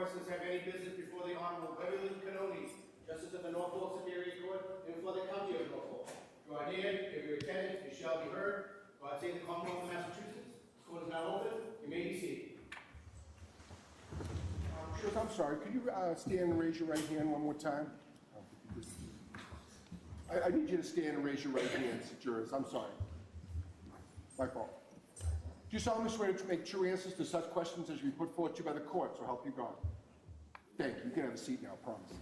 persons have any business before the Honorable Beverly Cannoni, Justice of the Norfolk Superior Court, and for the County of Norfolk. Draw near, give your attendance, you shall be heard. God save the Commonwealth of Massachusetts. This court is now open. You may be seated. I'm sorry, could you stand and raise your right hand one more time? I need you to stand and raise your right hands, jurors. I'm sorry. My fault. Do you solemnly swear to make true answers to such questions as we put forth to you by the court, so help you God? Thank you. You can have a seat now, I promise.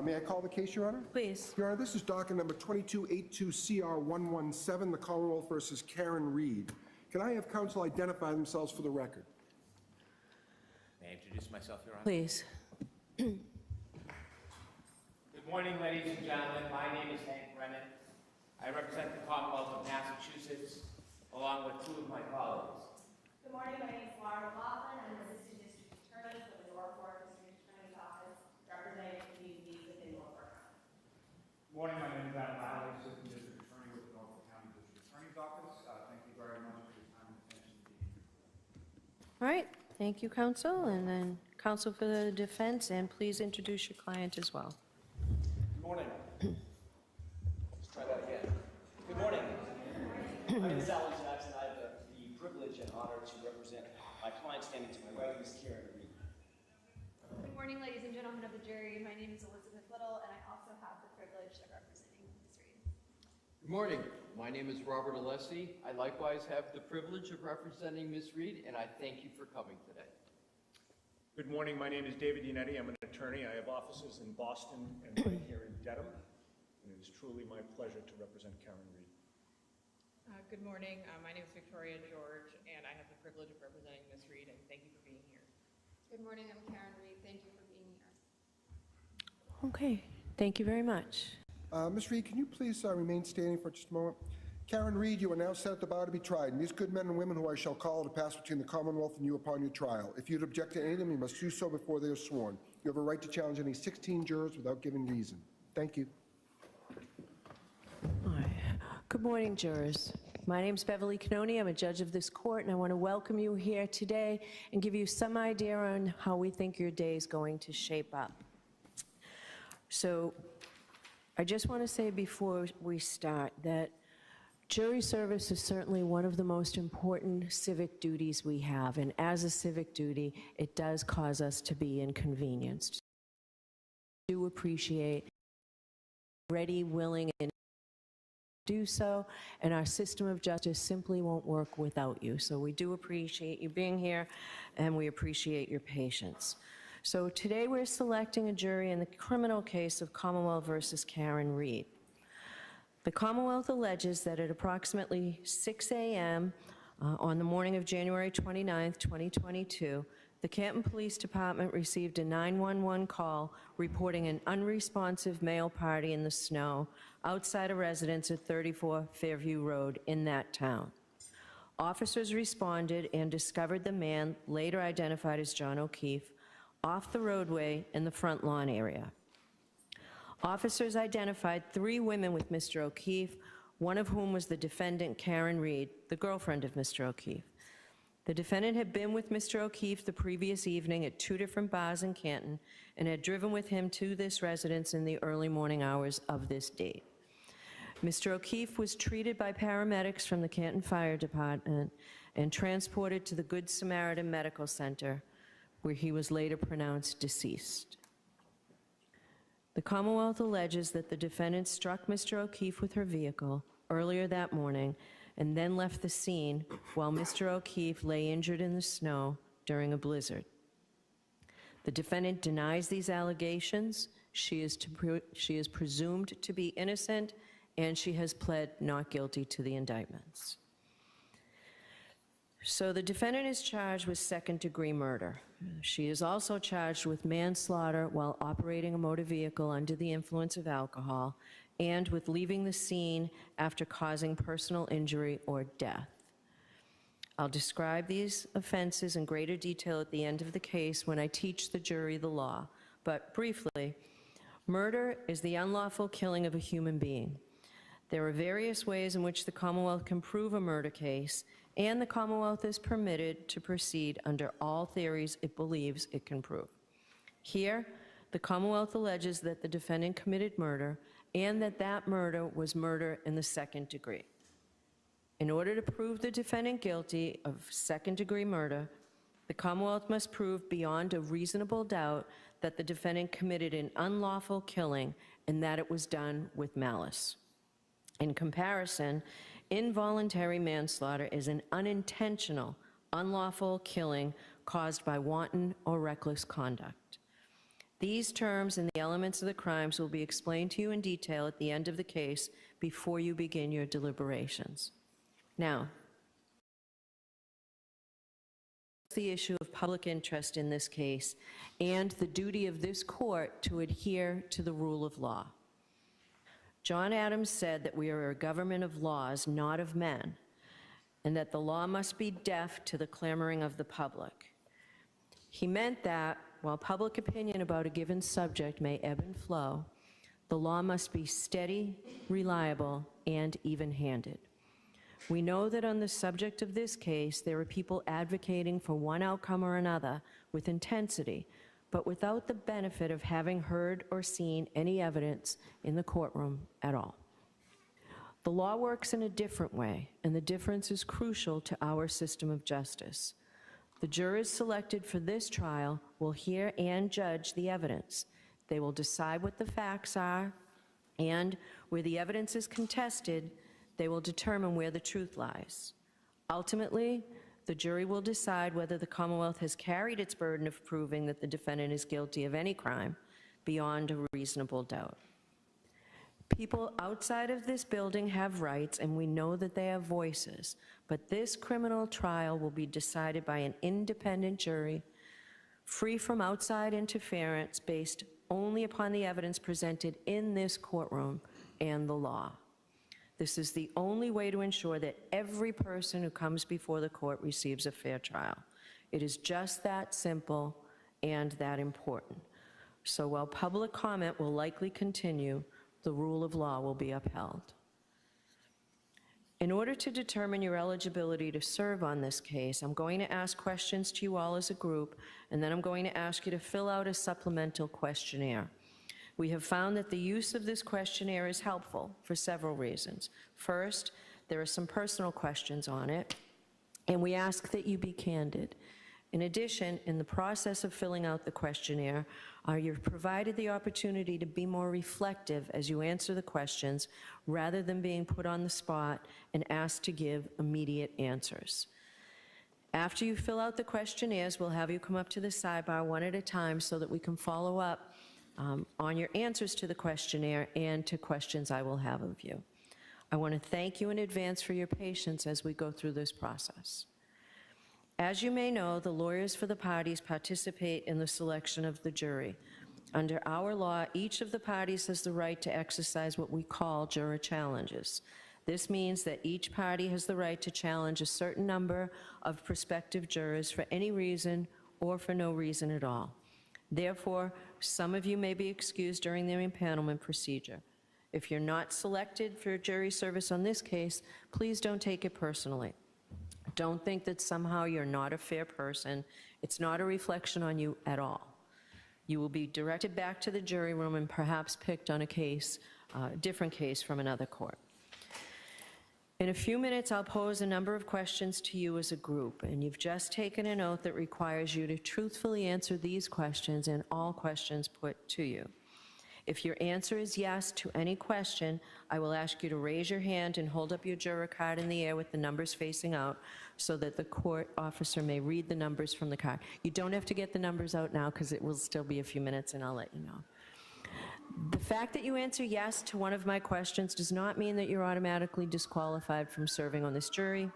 May I call the case, Your Honor? Please. Your Honor, this is docket number 2282CR117, the Commonwealth versus Karen Reed. Can I have counsel identify themselves for the record? May I introduce myself, Your Honor? Please. Good morning, ladies and gentlemen. My name is Hank Brennan. I represent the Commonwealth of Massachusetts, along with two of my colleagues. Good morning, my name is Laura Laughlin. I'm the Assistant District Attorney for the Norfolk District Attorney's Office, representing communities within Norfolk County. Good morning, my name is Adam Ballard, Assistant District Attorney with the Norfolk County District Attorney's Office. Thank you very much for your time and attention to being here. All right. Thank you, counsel. And then counsel for the defense, and please introduce your client as well. Good morning. Let's try that again. Good morning. My name is Alan Jackson. I have the privilege and honor to represent my client standing to my right, Ms. Karen Reed. Good morning, ladies and gentlemen of the jury. My name is Elizabeth Little, and I also have the privilege of representing Ms. Reed. Good morning. My name is Robert Alessi. I likewise have the privilege of representing Ms. Reed, and I thank you for coming today. Good morning, my name is David Unetti. I'm an attorney. I have offices in Boston and right here in Dedham. And it is truly my pleasure to represent Karen Reed. Good morning. My name is Victoria George, and I have the privilege of representing Ms. Reed, and thank you for being here. Good morning, I'm Karen Reed. Thank you for being here. Okay. Thank you very much. Ms. Reed, can you please remain standing for just a moment? Karen Reed, you are now set at the bar to be tried, and these good men and women who I shall call to pass between the Commonwealth and you upon your trial. If you'd object to any of them, you must do so before they are sworn. You have a right to challenge any 16 jurors without giving reason. Thank you. All right. Good morning, jurors. My name is Beverly Cannoni. I'm a judge of this court, and I want to welcome you here today and give you some idea on how we think your day is going to shape up. So I just want to say before we start that jury service is certainly one of the most important civic duties we have, and as a civic duty, it does cause us to be inconvenienced. I do appreciate ready, willing, and do so, and our system of justice simply won't work without you. So we do appreciate you being here, and we appreciate your patience. So today we're selecting a jury in the criminal case of Commonwealth versus Karen Reed. The Commonwealth alleges that at approximately 6 a.m. On the morning of January 29th, 2022, the Canton Police Department received a 911 call reporting an unresponsive male party in the snow outside a residence at 34 Fairview Road in that town. Officers responded and discovered the man, later identified as John O'Keefe, off the roadway in the front lawn area. Officers identified 3 women with Mr. O'Keefe, one of whom was the defendant, Karen Reed, the girlfriend of Mr. O'Keefe. The defendant had been with Mr. O'Keefe the previous evening at 2 different bars in Canton and had driven with him to this residence in the early morning hours of this date. Mr. O'Keefe was treated by paramedics from the Canton Fire Department and transported to the Good Samaritan Medical Center, where he was later pronounced deceased. The Commonwealth alleges that the defendant struck Mr. O'Keefe with her vehicle earlier that morning and then left the scene while Mr. O'Keefe lay injured in the snow during a blizzard. The defendant denies these allegations. She is presumed to be innocent, and she has pled not guilty to the indictments. So the defendant is charged with second-degree murder. She is also charged with manslaughter while operating a motor vehicle under the influence of alcohol and with leaving the scene after causing personal injury or death. I'll describe these offenses in greater detail at the end of the case when I teach the jury the law. But briefly, murder is the unlawful killing of a human being. There are various ways in which the Commonwealth can prove a murder case, and the Commonwealth is permitted to proceed under all theories it believes it can prove. Here, the Commonwealth alleges that the defendant committed murder and that that murder was murder in the second degree. In order to prove the defendant guilty of second-degree murder, the Commonwealth must prove beyond a reasonable doubt that the defendant committed an unlawful killing and that it was done with malice. In comparison, involuntary manslaughter is an unintentional, unlawful killing caused by wanton or reckless conduct. These terms and the elements of the crimes will be explained to you in detail at the end of the case before you begin your deliberations. Now, the issue of public interest in this case and the duty of this court to adhere to the rule of law. John Adams said that we are a government of laws, not of men, and that the law must be deaf to the clamoring of the public. He meant that while public opinion about a given subject may ebb and flow, the law must be steady, reliable, and even-handed. We know that on the subject of this case, there are people advocating for one outcome or another with intensity, but without the benefit of having heard or seen any evidence in the courtroom at all. The law works in a different way, and the difference is crucial to our system of justice. The jurors selected for this trial will hear and judge the evidence. They will decide what the facts are, and where the evidence is contested, they will determine where the truth lies. Ultimately, the jury will decide whether the Commonwealth has carried its burden of proving that the defendant is guilty of any crime beyond a reasonable doubt. People outside of this building have rights, and we know that they have voices, but this criminal trial will be decided by an independent jury, free from outside interference, based only upon the evidence presented in this courtroom and the law. This is the only way to ensure that every person who comes before the court receives a fair trial. It is just that simple and that important. So while public comment will likely continue, the rule of law will be upheld. In order to determine your eligibility to serve on this case, I'm going to ask questions to you all as a group, and then I'm going to ask you to fill out a supplemental questionnaire. We have found that the use of this questionnaire is helpful for several reasons. First, there are some personal questions on it, and we ask that you be candid. In addition, in the process of filling out the questionnaire, you're provided the opportunity to be more reflective as you answer the questions rather than being put on the spot and asked to give immediate answers. After you fill out the questionnaires, we'll have you come up to the sidebar one at a time so that we can follow up on your answers to the questionnaire and to questions I will have of you. I want to thank you in advance for your patience as we go through this process. As you may know, the lawyers for the parties participate in the selection of the jury. Under our law, each of the parties has the right to exercise what we call juror challenges. This means that each party has the right to challenge a certain number of prospective jurors for any reason or for no reason at all. Therefore, some of you may be excused during the impanelment procedure. If you're not selected for jury service on this case, please don't take it personally. Don't think that somehow you're not a fair person. It's not a reflection on you at all. You will be directed back to the jury room and perhaps picked on a case, different case from another court. In a few minutes, I'll pose a number of questions to you as a group, and you've just taken an oath that requires you to truthfully answer these questions and all questions put to you. If your answer is yes to any question, I will ask you to raise your hand and hold up your juror card in the air with the numbers facing out so that the court officer may read the numbers from the card. You don't have to get the numbers out now because it will still be a few minutes and I'll let you know. The fact that you answer yes to one of my questions does not mean that you're automatically disqualified from serving on this jury.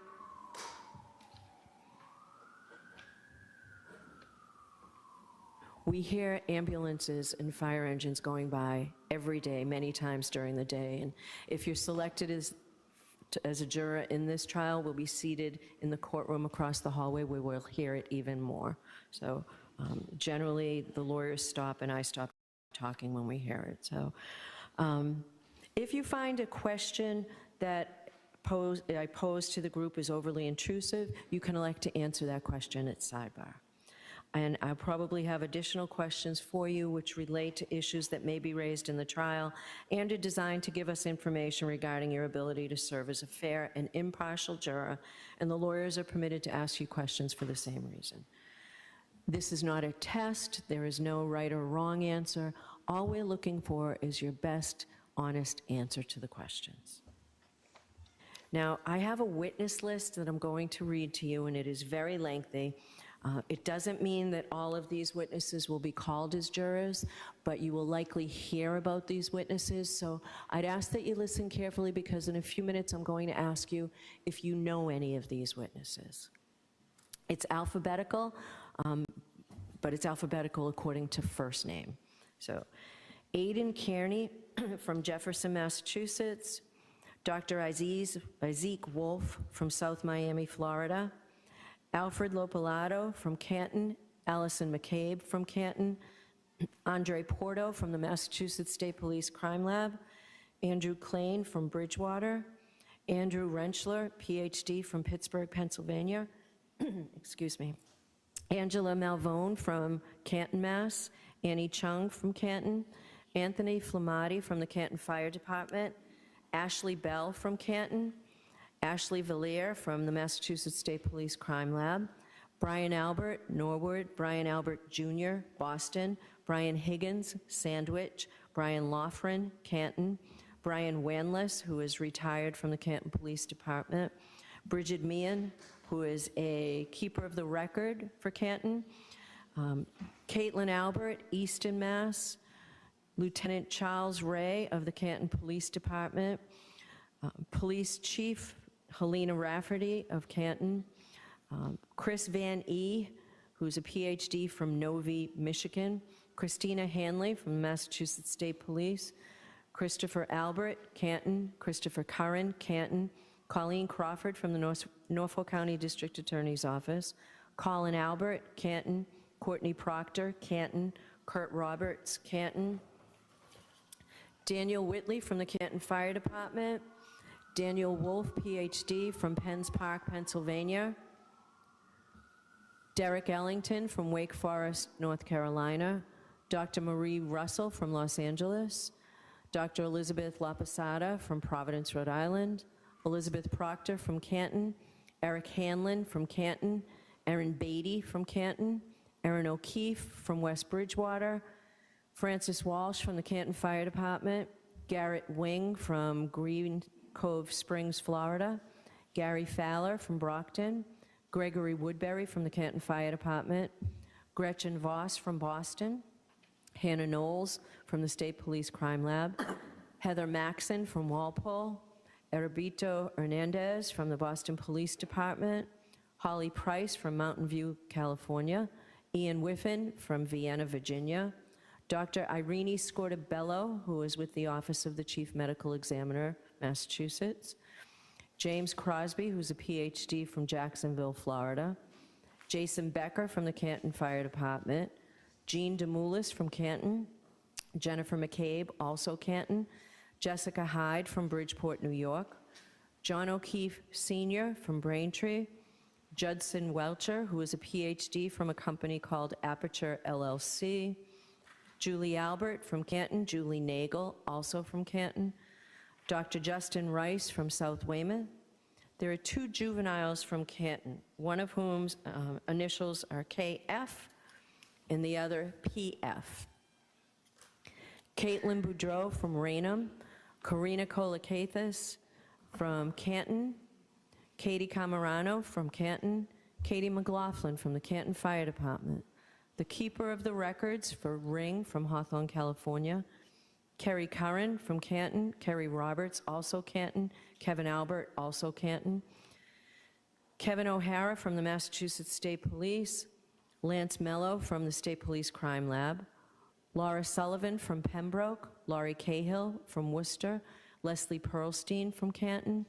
We hear ambulances and fire engines going by every day, many times during the day. And if you're selected as a juror in this trial, we'll be seated in the courtroom across the hallway where we'll hear it even more. So generally, the lawyers stop and I stop talking when we hear it. So if you find a question that posed to the group is overly intrusive, you can elect to answer that question at sidebar. And I'll probably have additional questions for you which relate to issues that may be raised in the trial and are designed to give us information regarding your ability to serve as a fair and impartial juror, and the lawyers are permitted to ask you questions for the same reason. This is not a test. There is no right or wrong answer. All we're looking for is your best, honest answer to the questions. Now, I have a witness list that I'm going to read to you, and it is very lengthy. It doesn't mean that all of these witnesses will be called as jurors, but you will likely hear about these witnesses. So I'd ask that you listen carefully, because in a few minutes I'm going to ask you if you know any of these witnesses. It's alphabetical, but it's alphabetical according to first name. So Aidan Kearney from Jefferson, Massachusetts. Dr. Isaac Wolf from South Miami, Florida. Alfred Lopalato from Canton. Allison McCabe from Canton. Andre Porto from the Massachusetts State Police Crime Lab. Andrew Klain from Bridgewater. Andrew Rentschler, PhD from Pittsburgh, Pennsylvania. Excuse me. Angela Malvone from Canton, Mass. Annie Chung from Canton. Anthony Flamati from the Canton Fire Department. Ashley Bell from Canton. Ashley Villier from the Massachusetts State Police Crime Lab. Brian Albert, Norwood. Brian Albert Jr., Boston. Brian Higgins, Sandwich. Brian Loughran, Canton. Brian Wanless, who is retired from the Canton Police Department. Bridget Meehan, who is a keeper of the record for Canton. Caitlin Albert, Easton, Mass. Lieutenant Charles Ray of the Canton Police Department. Police Chief Helena Rafferty of Canton. Chris Van E., who's a PhD from Novi, Michigan. Christina Hanley from the Massachusetts State Police. Christopher Albert, Canton. Christopher Curran, Canton. Colleen Crawford from the Norfolk County District Attorney's Office. Colin Albert, Canton. Courtney Proctor, Canton. Kurt Roberts, Canton. Daniel Whitley from the Canton Fire Department. Daniel Wolf, PhD from Penns Park, Pennsylvania. Derek Ellington from Wake Forest, North Carolina. Dr. Marie Russell from Los Angeles. Dr. Elizabeth LaPosada from Providence, Rhode Island. Elizabeth Proctor from Canton. Eric Hanlon from Canton. Erin Beatty from Canton. Erin O'Keefe from West Bridgewater. Francis Walsh from the Canton Fire Department. Garrett Wing from Green Cove Springs, Florida. Gary Fowler from Brockton. Gregory Woodbury from the Canton Fire Department. Gretchen Voss from Boston. Hannah Knowles from the State Police Crime Lab. Heather Maxon from Walpole. Eribito Hernandez from the Boston Police Department. Holly Price from Mountain View, California. Ian Whiffen from Vienna, Virginia. Dr. Irene Scortabello, who is with the Office of the Chief Medical Examiner, Massachusetts. James Crosby, who's a PhD from Jacksonville, Florida. Jason Becker from the Canton Fire Department. Jean DeMoulis from Canton. Jennifer McCabe, also Canton. Jessica Hyde from Bridgeport, New York. John O'Keefe Sr. from Braintree. Judson Welcher, who is a PhD from a company called Aperture LLC. Julie Albert from Canton. Julie Nagel, also from Canton. Dr. Justin Rice from South Weymouth. There are 2 juveniles from Canton, one of whom's initials are KF and the other PF. Caitlin Boudreau from Raynham. Karina Kolakathis from Canton. Katie Camarano from Canton. Katie McLaughlin from the Canton Fire Department. The keeper of the records for Ring from Hawthorne, California. Kerry Curran from Canton. Kerry Roberts, also Canton. Kevin Albert, also Canton. Kevin O'Hara from the Massachusetts State Police. Lance Mello from the State Police Crime Lab. Laura Sullivan from Pembroke. Laurie Cahill from Worcester. Leslie Pearlstein from Canton.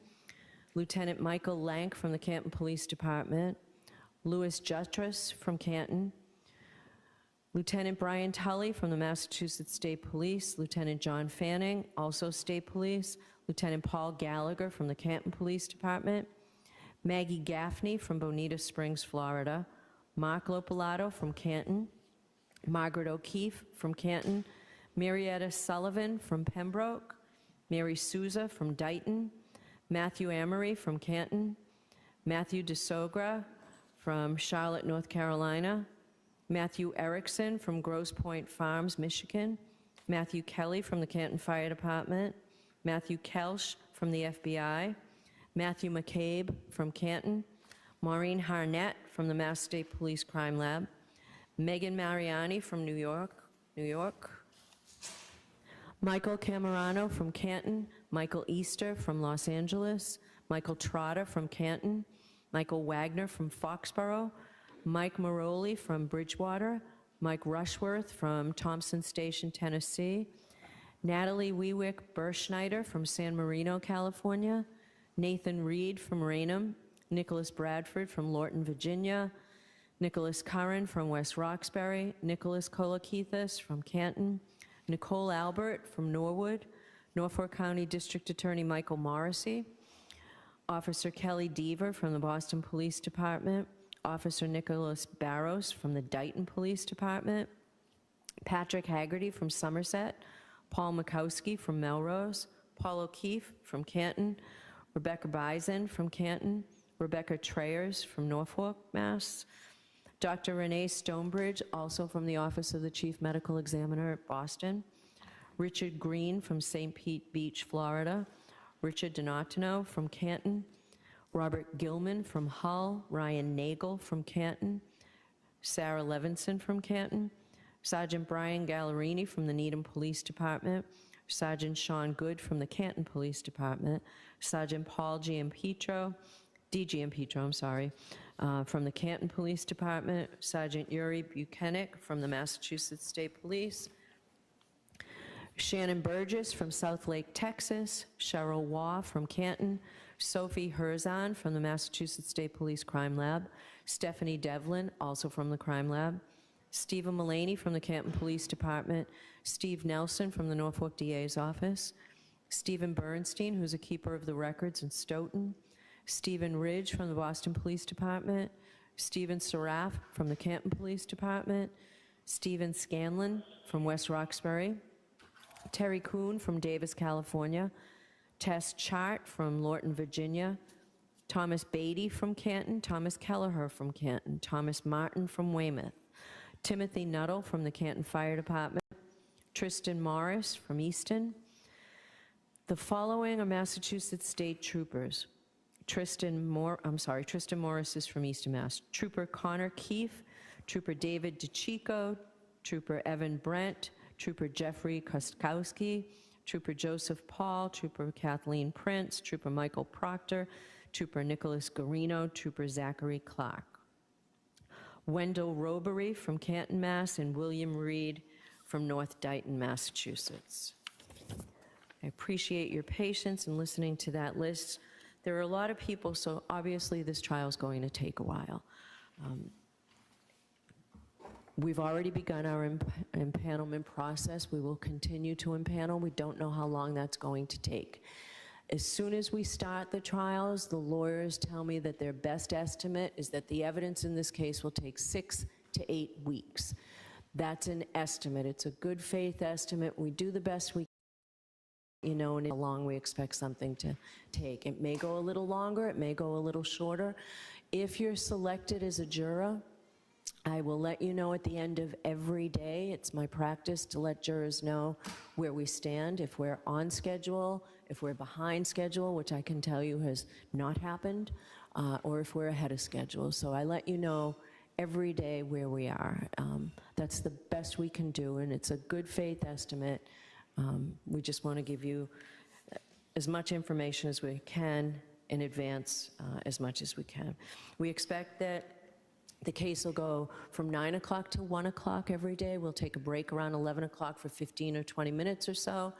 Lieutenant Michael Lank from the Canton Police Department. Louis Jutras from Canton. Lieutenant Brian Tully from the Massachusetts State Police. Lieutenant John Fanning, also State Police. Lieutenant Paul Gallagher from the Canton Police Department, Maggie Gaffney from Bonita Springs, Florida, Mark Lopalato from Canton, Margaret O'Keefe from Canton, Marietta Sullivan from Pembroke, Mary Souza from Dighton, Matthew Amory from Canton, Matthew DeSogra from Charlotte, North Carolina, Matthew Erickson from Grosse Pointe Farms, Michigan, Matthew Kelly from the Canton Fire Department, Matthew Kelsch from the FBI, Matthew McCabe from Canton, Maureen Harnett from the Mass State Police Crime Lab, Megan Mariani from New York, Michael Camerano from Canton, Michael Easter from Los Angeles, Michael Trotter from Canton, Michael Wagner from Foxborough, Mike Maroli from Bridgewater, Mike Rushworth from Thompson Station, Tennessee, Natalie Weewick Berschneider from San Marino, California, Nathan Reed from Raynham, Nicholas Bradford from Lorton, Virginia, Nicholas Curran from West Roxbury, Nicholas Kolakethis from Canton, Nicole Albert from Norwood, Norfolk County District Attorney Michael Morrissey, Officer Kelly Deaver from the Boston Police Department, Officer Nicholas Barros from the Dighton Police Department, Patrick Haggerty from Somerset, Paul Mikowski from Melrose, Paul O'Keefe from Canton, Rebecca Bison from Canton, Rebecca Trayers from Norfolk, Mass., Dr. Renee Stonebridge, also from the Office of the Chief Medical Examiner at Boston, Richard Green from St. Pete Beach, Florida, Richard Donatino from Canton, Robert Gilman from Hull, Ryan Nagel from Canton, Sarah Levinson from Canton, Sergeant Brian Gallerini from the Needham Police Department, Sergeant Sean Good from the Canton Police Department, Sergeant Paul Giampetro, from the Canton Police Department, Sergeant Yuri Buchanan from the Massachusetts State Police, Shannon Burgess from South Lake, Texas, Cheryl Waugh from Canton, Sophie Herzon from the Massachusetts State Police Crime Lab, Stephanie Devlin, also from the Crime Lab, Stephen Mullaney from the Canton Police Department, Steve Nelson from the Norfolk DA's office, Stephen Bernstein, who's a keeper of the records in Stoughton, Stephen Ridge from the Boston Police Department, Stephen Seraph from the Canton Police Department, Stephen Scanlon from West Roxbury, Terry Kuhn from Davis, California, Tess Chart from Lorton, Virginia, Thomas Beatty from Canton, Thomas Kelleher from Canton, Thomas Martin from Weymouth, Timothy Nuttall from the Canton Fire Department, Tristan Morris from Easton. The following are Massachusetts State Troopers. Tristan Morris is from Easton, Mass. Trooper Connor Keefe, Trooper David DeChico, Trooper Evan Brent, Trooper Jeffrey Kostkowski, Trooper Joseph Paul, Trooper Kathleen Prince, Trooper Michael Proctor, Trooper Nicholas Garino, Trooper Zachary Clark. Wendell Robery from Canton, Mass., and William Reed from North Dighton, Massachusetts. I appreciate your patience in listening to that list. There are a lot of people, so obviously this trial is going to take a while. We've already begun our impanelment process. We will continue to impanel. We don't know how long that's going to take. As soon as we start the trials, the lawyers tell me that their best estimate is that the evidence in this case will take 6 to 8 weeks. That's an estimate. It's a good faith estimate. We do the best we can, and how long we expect something to take. It may go a little longer, it may go a little shorter. If you're selected as a juror, I will let you know at the end of every day. It's my practice to let jurors know where we stand, if we're on schedule, if we're behind schedule, which I can tell you has not happened, or if we're ahead of schedule. So I let you know every day where we are. That's the best we can do, and it's a good faith estimate. We just want to give you as much information as we can in advance, as much as we can. We expect that the case will go from 9 o'clock to 1 o'clock every day. We'll take a break around 11 o'clock for 15 or 20 minutes or so.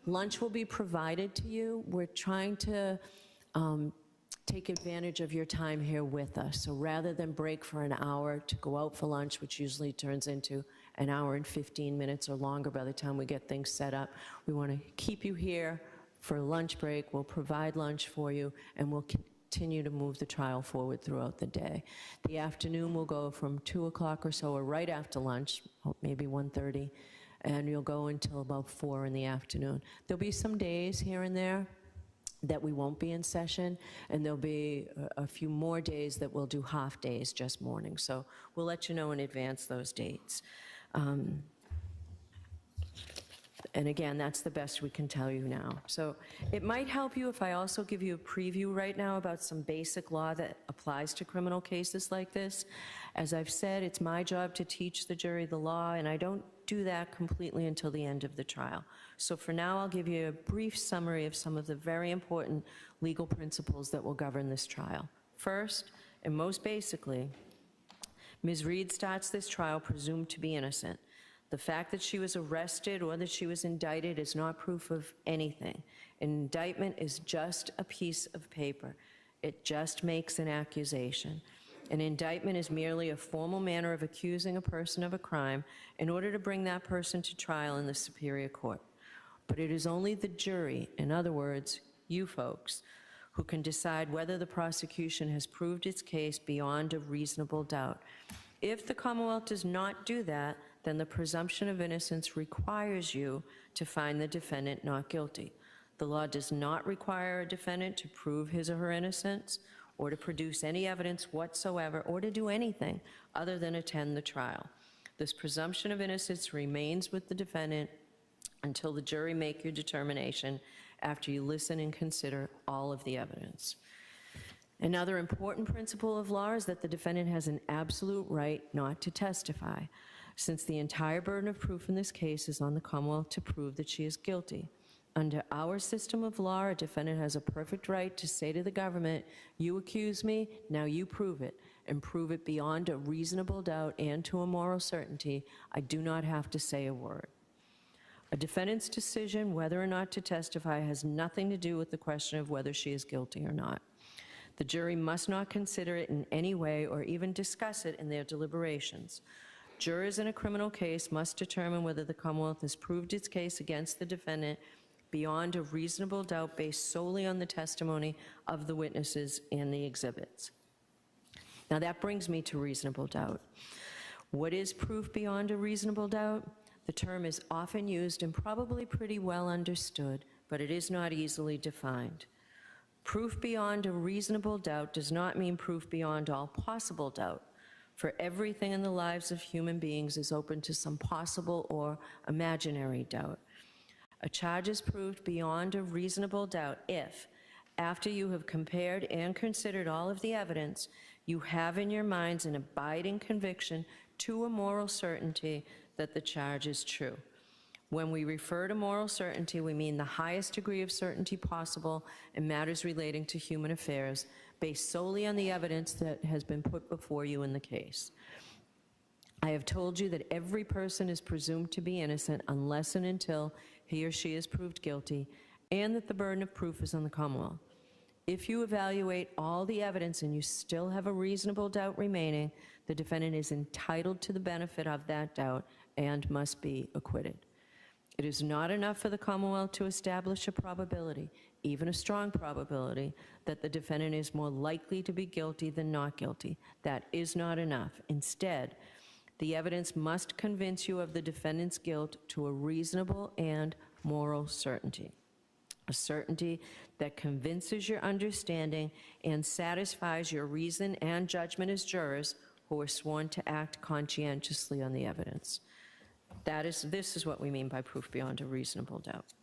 Lunch will be provided to you. We're trying to take advantage of your time here with us. So rather than break for an hour to go out for lunch, which usually turns into an hour and 15 minutes or longer by the time we get things set up, we want to keep you here For lunch break, we'll provide lunch for you, and we'll continue to move the trial forward throughout the day. The afternoon will go from 2 o'clock or so, or right after lunch, maybe 1:30, and you'll go until about 4 in the afternoon. There'll be some days here and there that we won't be in session, and there'll be a few more days that we'll do half days, just mornings. So we'll let you know in advance those dates. And again, that's the best we can tell you now. So it might help you if I also give you a preview right now about some basic law that applies to criminal cases like this. As I've said, it's my job to teach the jury the law, and I don't do that completely until the end of the trial. So for now, I'll give you a brief summary of some of the very important legal principles that will govern this trial. First, and most basically, Ms. Reed starts this trial presumed to be innocent. The fact that she was arrested or that she was indicted is not proof of anything. An indictment is just a piece of paper. It just makes an accusation. An indictment is merely a formal manner of accusing a person of a crime in order to bring that person to trial in the superior court. But it is only the jury, in other words, you folks, who can decide whether the prosecution has proved its case beyond a reasonable doubt. If the Commonwealth does not do that, then the presumption of innocence requires you to find the defendant not guilty. The law does not require a defendant to prove his or her innocence or to produce any evidence whatsoever or to do anything other than attend the trial. This presumption of innocence remains with the defendant until the jury make your determination after you listen and consider all of the evidence. Another important principle of law is that the defendant has an absolute right not to testify, since the entire burden of proof in this case is on the Commonwealth to prove that she is guilty. Under our system of law, a defendant has a perfect right to say to the government, "You accuse me, now you prove it, and prove it beyond a reasonable doubt and to a moral certainty. I do not have to say a word." A defendant's decision whether or not to testify has nothing to do with the question of whether she is guilty or not. The jury must not consider it in any way or even discuss it in their deliberations. Jurors in a criminal case must determine whether the Commonwealth has proved its case against the defendant beyond a reasonable doubt based solely on the testimony of the witnesses and the exhibits. Now that brings me to reasonable doubt. What is proof beyond a reasonable doubt? The term is often used and probably pretty well understood, but it is not easily defined. Proof beyond a reasonable doubt does not mean proof beyond all possible doubt, for everything in the lives of human beings is open to some possible or imaginary doubt. A charge is proved beyond a reasonable doubt if, after you have compared and considered all of the evidence, you have in your minds an abiding conviction to a moral certainty that the charge is true. When we refer to moral certainty, we mean the highest degree of certainty possible in matters relating to human affairs, based solely on the evidence that has been put before you in the case. I have told you that every person is presumed to be innocent unless and until he or she is proved guilty, and that the burden of proof is on the Commonwealth. If you evaluate all the evidence and you still have a reasonable doubt remaining, the defendant is entitled to the benefit of that doubt and must be acquitted. It is not enough for the Commonwealth to establish a probability, even a strong probability, that the defendant is more likely to be guilty than not guilty. That is not enough. Instead, the evidence must convince you of the defendant's guilt to a reasonable and moral certainty, a certainty that convinces your understanding and satisfies your reason and judgment as jurors who are sworn to act conscientiously on the evidence. This is what we mean by proof beyond a reasonable doubt.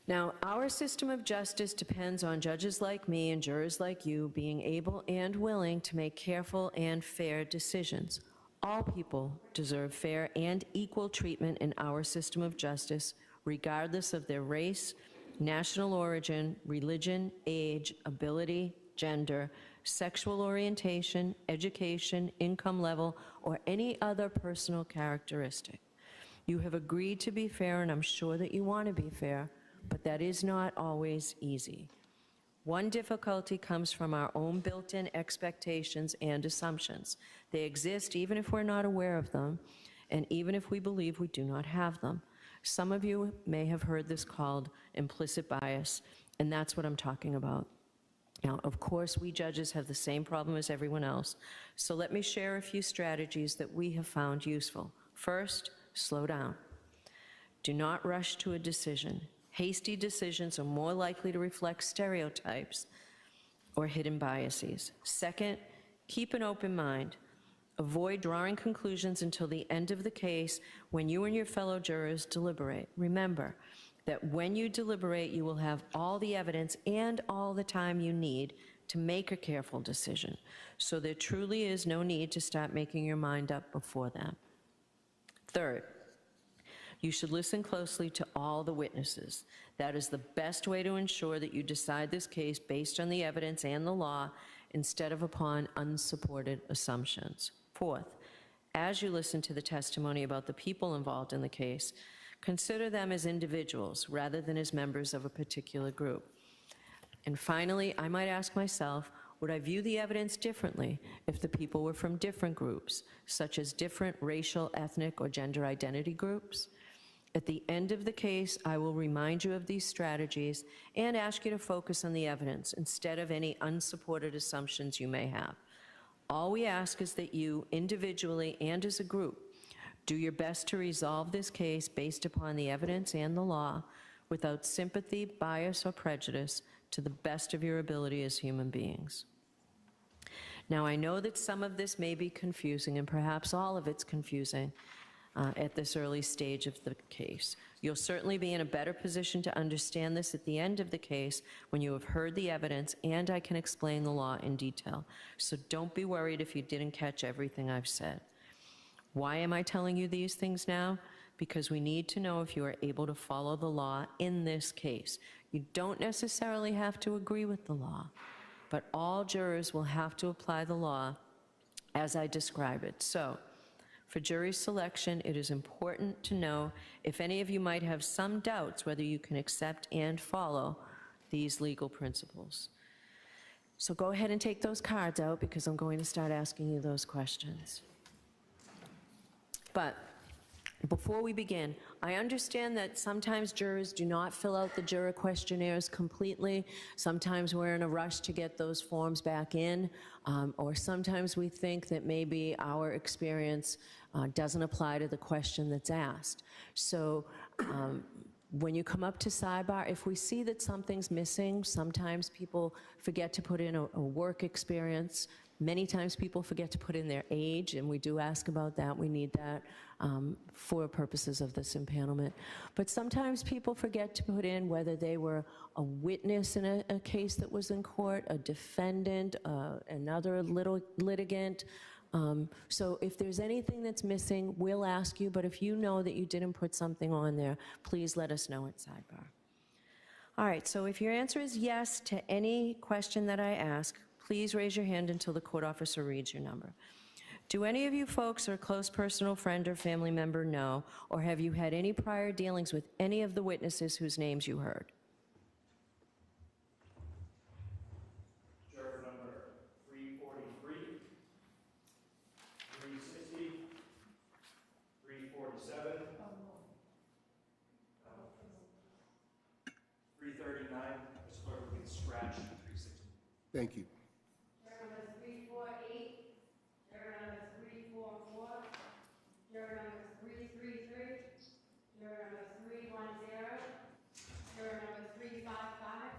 Now, our system of justice depends on judges like me and jurors like you being able and willing to make careful and fair decisions. All people deserve fair and equal treatment in our system of justice, regardless of their race, national origin, religion, age, ability, gender, sexual orientation, education, income level, or any other personal characteristic. You have agreed to be fair, and I'm sure that you want to be fair, but that is not always easy. One difficulty comes from our own built-in expectations and assumptions. They exist even if we're not aware of them, and even if we believe we do not have them. Some of you may have heard this called implicit bias, and that's what I'm talking about. Now, of course, we judges have the same problem as everyone else, so let me share a few strategies that we have found useful. First, slow down. Do not rush to a decision. Hasty decisions are more likely to reflect stereotypes or hidden biases. Second, keep an open mind. Avoid drawing conclusions until the end of the case when you and your fellow jurors deliberate. Remember that when you deliberate, you will have all the evidence and all the time you need to make a careful decision. So there truly is no need to start making your mind up before then. Third, you should listen closely to all the witnesses. That is the best way to ensure that you decide this case based on the evidence and the law instead of upon unsupported assumptions. Fourth, as you listen to the testimony about the people involved in the case, consider them as individuals rather than as members of a particular group. And finally, I might ask myself, would I view the evidence differently if the people were from different groups, such as different racial, ethnic, or gender identity groups? At the end of the case, I will remind you of these strategies and ask you to focus on the evidence instead of any unsupported assumptions you may have. All we ask is that you, individually and as a group, do your best to resolve this case based upon the evidence and the law without sympathy, bias, or prejudice to the best of your ability as human beings. Now, I know that some of this may be confusing, and perhaps all of it's confusing at this early stage of the case. You'll certainly be in a better position to understand this at the end of the case when you have heard the evidence and I can explain the law in detail. So don't be worried if you didn't catch everything I've said. Why am I telling you these things now? Because we need to know if you are able to follow the law in this case. You don't necessarily have to agree with the law, but all jurors will have to apply the law as I describe it. So, for jury selection, it is important to know if any of you might have some doubts whether you can accept and follow these legal principles. So go ahead and take those cards out because I'm going to start asking you those questions. But before we begin, I understand that sometimes jurors do not fill out the juror questionnaires completely. Sometimes we're in a rush to get those forms back in, or sometimes we think that maybe our experience doesn't apply to the question that's asked. So when you come up to sidebar, if we see that something's missing, sometimes people forget to put in a work experience. Many times people forget to put in their age, and we do ask about that. We need that for purposes of this impanelment. But sometimes people forget to put in whether they were a witness in a case that was in court, a defendant, another litigant. So if there's anything that's missing, we'll ask you, but if you know that you didn't put something on there, please let us know at sidebar. All right, so if your answer is yes to any question that I ask, please raise your hand until the court officer reads your number. Do any of you folks or a close personal friend or family member know, or have you had any prior dealings with any of the witnesses whose names you heard? Juror number 343, 360, 347, 339, this clerk will get scratched, 360. Thank you. Juror number 348, juror number 344, juror number 333, juror number 310, juror number 355,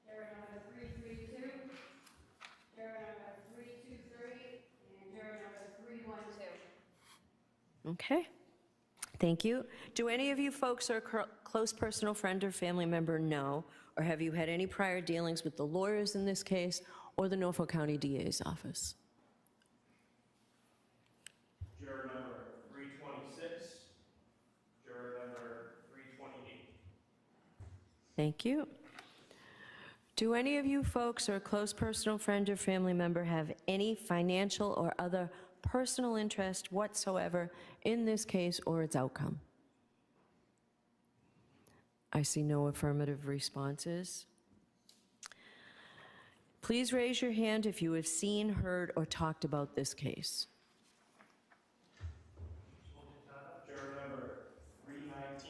juror number 332, juror number 323, and juror number 312. Okay, thank you. Do any of you folks or a close personal friend or family member know, or have you had any prior dealings with the lawyers in this case or the Norfolk County DA's office? Juror number 326, juror number 328. Thank you. Do any of you folks or a close personal friend or family member have any financial or other personal interest whatsoever in this case or its outcome? I see no affirmative responses. Please raise your hand if you have seen, heard, or talked about this case. Juror number 319,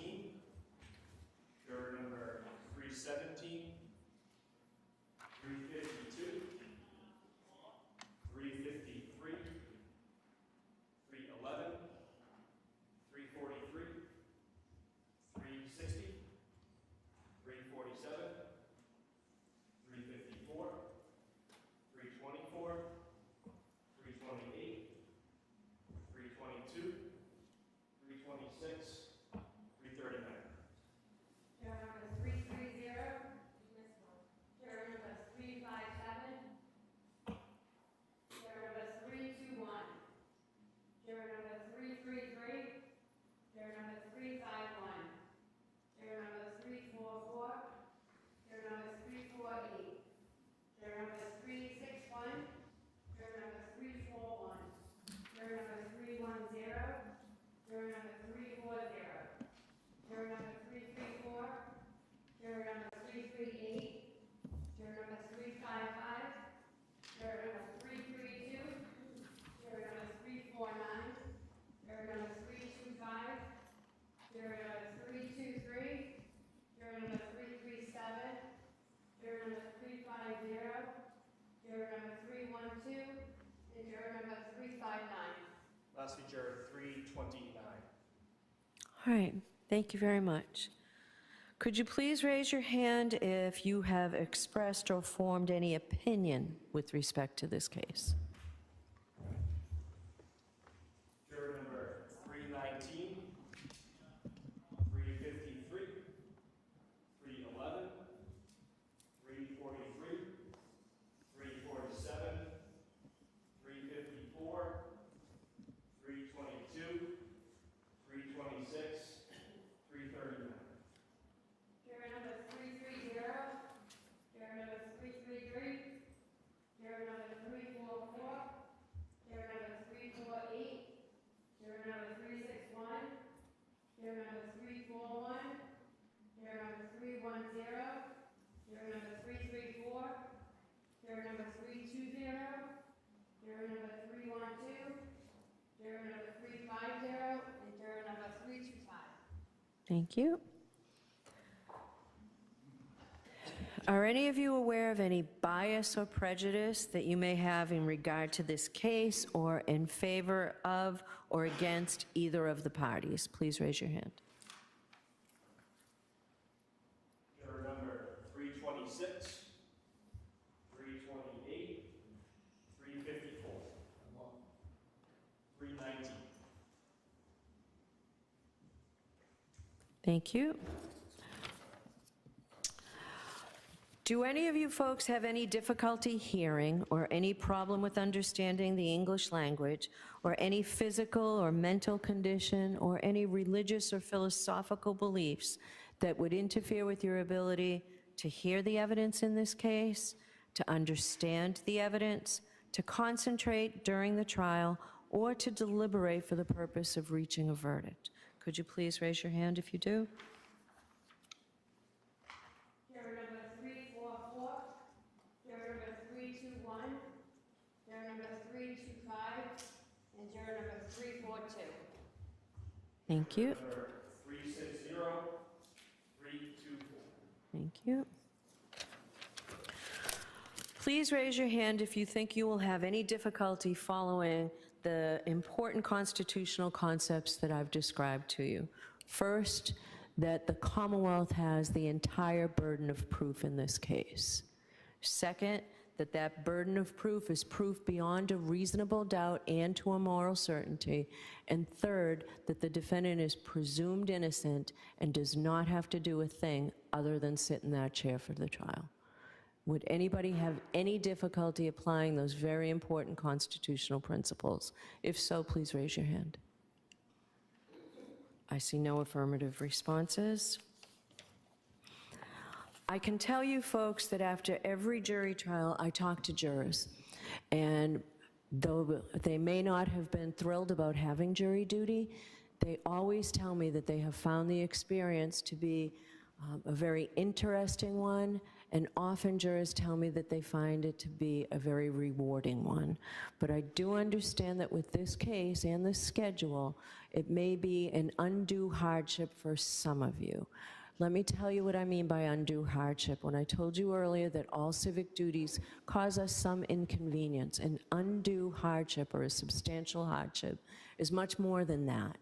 lastly, juror 329. All right, thank you very much. Could you please raise your hand if you have expressed or formed any opinion with respect to this case? Juror number 319, 353, 311, 343, 347, 354, 322, 326, 339. Juror number 330, juror number 333, juror number 344, juror number 348, juror number 361, juror number 341, juror number 310, juror number 334, juror number 320, juror number 312, juror number 350, and juror number 325. Thank you. Are any of you aware of any bias or prejudice that you may have in regard to this case or in favor of or against either of the parties? Please raise your hand. Juror number 326, 328, 354, 319. Thank you. Do any of you folks have any difficulty hearing or any problem with understanding the English language or any physical or mental condition or any religious or philosophical beliefs that would interfere with your ability to hear the evidence in this case, to understand the evidence, to concentrate during the trial, or to deliberate for the purpose of reaching a verdict? Could you please raise your hand if you do? Juror number 344, juror number 321, juror number 325, and juror number 342. Thank you. Number 360, 324. Thank you. Please raise your hand if you think you will have any difficulty following the important constitutional concepts that I've described to you. First, that the Commonwealth has the entire burden of proof in this case. Second, that that burden of proof is proof beyond a reasonable doubt and to a moral certainty. And third, that the defendant is presumed innocent and does not have to do a thing other than sit in that chair for the trial. Would anybody have any difficulty applying those very important constitutional principles? If so, please raise your hand. I see no affirmative responses. I can tell you folks that after every jury trial, I talk to jurors. And though they may not have been thrilled about having jury duty, they always tell me that they have found the experience to be a very interesting one, and often jurors tell me that they find it to be a very rewarding one. But I do understand that with this case and this schedule, it may be an undue hardship for some of you. Let me tell you what I mean by undue hardship. When I told you earlier that all civic duties cause us some inconvenience, an undue hardship or a substantial hardship is much more than that.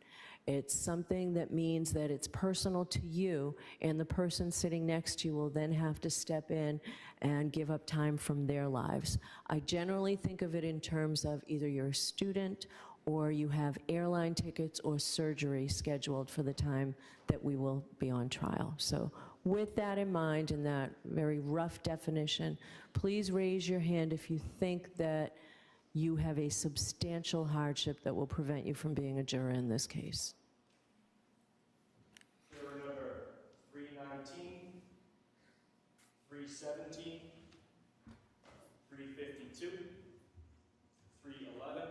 It's something that means that it's personal to you, and the person sitting next to you will then have to step in and give up time from their lives. I generally think of it in terms of either you're a student or you have airline tickets or surgery scheduled for the time that we will be on trial. So with that in mind and that very rough definition, please raise your hand if you think that you have a substantial hardship that will prevent you from being a juror in this case. Juror number 319, 317, 352, 311,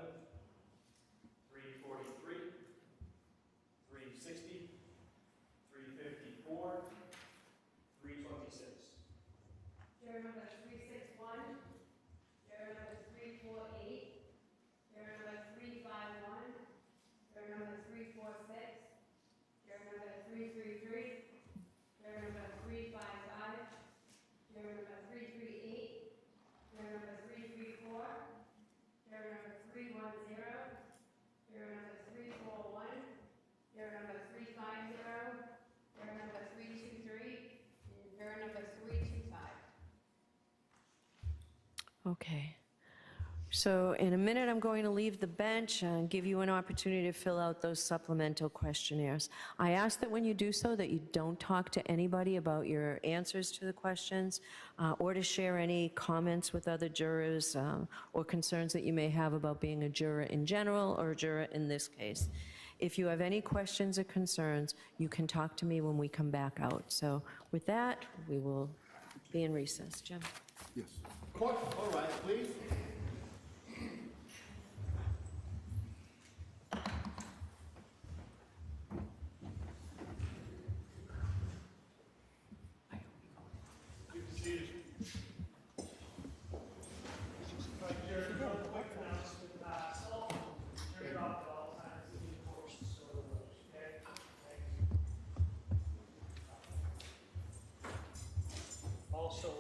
343, 360, 354, 326. Juror number 361, juror number 348, juror number 351, juror number 346, juror number 333, juror number 355, juror number 338, juror number 334, juror number 310, juror number Okay. So in a minute, I'm going to leave the bench and give you an opportunity to fill out those supplemental questionnaires. I ask that when you do so, that you don't talk to anybody about your answers to the questions or to share any comments with other jurors or concerns that you may have about being a juror in general or a juror in this case. If you have any questions or concerns, you can talk to me when we come back out. So with that, we will be in recess. Jim? Yes. Court, all right, please. Also,